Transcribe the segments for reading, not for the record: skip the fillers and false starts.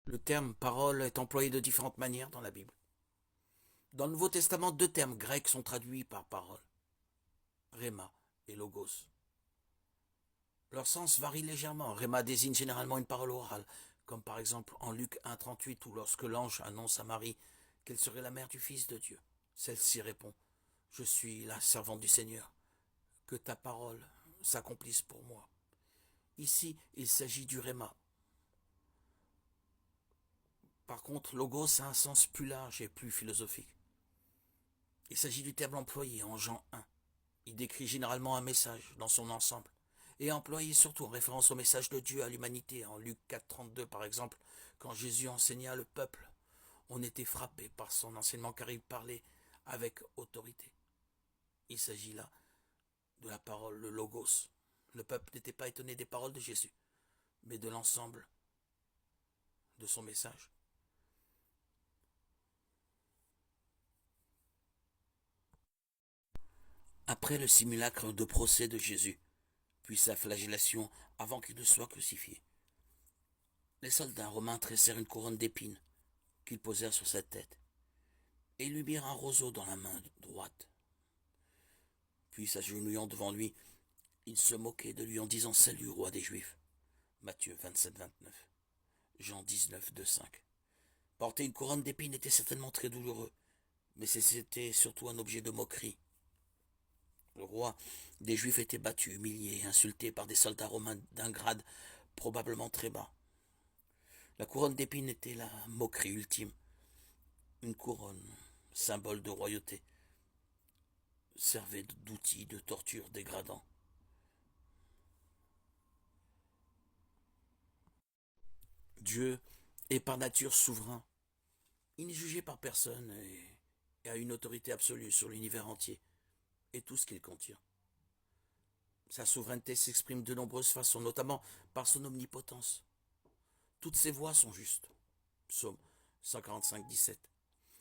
Le terme parole est employé de différentes manières dans la Bible. Dans le Nouveau Testament, deux termes grecs sont traduits par parole, rhéma et logos. Leur sens varie légèrement. Rhéma désigne généralement une parole orale, comme par exemple en Luc 1,38 ou lorsque l'ange annonce à Marie qu'elle serait la mère du Fils de Dieu. Celle-ci répond: Je suis la servante du Seigneur, que ta parole s'accomplisse pour moi. Ici, il s'agit du rhéma. Par contre, logos a un sens plus large et plus philosophique. Il s'agit du terme employé en Jean 1. Il décrit généralement un message dans son ensemble, et employé surtout en référence au message de Dieu à l'humanité. En Luc 4,32 par exemple, quand Jésus enseigna le peuple, on était frappé par son enseignement car il parlait avec autorité. Il s'agit là de la parole, le logos. Le peuple n'était pas étonné des paroles de Jésus, mais de l'ensemble de son message. Après le simulacre de procès de Jésus, puis sa flagellation avant qu'il ne soit crucifié, les soldats romains tressèrent une couronne d'épines qu'ils posèrent sur sa tête et lui mirent un roseau dans la main droite. Puis, s'agenouillant devant lui, ils se moquaient de lui en disant: Salut, roi des Juifs. Matthieu 27-29, Jean 19, 2-5. Porter une couronne d'épines était certainement très douloureux, mais c'était surtout un objet de moquerie. Le roi des Juifs était battu, humilié, insulté par des soldats romains d'un grade probablement très bas. La couronne d'épines était la moquerie ultime. Une couronne, symbole de royauté, servait d'outil de torture dégradant. Dieu est par nature souverain. Il n'est jugé par personne et a une autorité absolue sur l'univers entier et tout ce qu'il contient. Sa souveraineté s'exprime de nombreuses façons, notamment par son omnipotence. Toutes ses voies sont justes. Psaume 145, 17.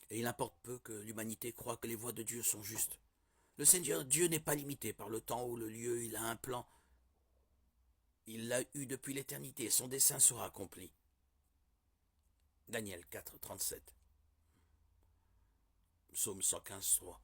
Et il importe peu que l'humanité croie que les voies de Dieu sont justes. Le Seigneur Dieu n'est pas limité par le temps ou le lieu, il a un plan. Il l'a eu depuis l'éternité et son dessein sera accompli. Daniel 4, 37. Psaume 115, 3.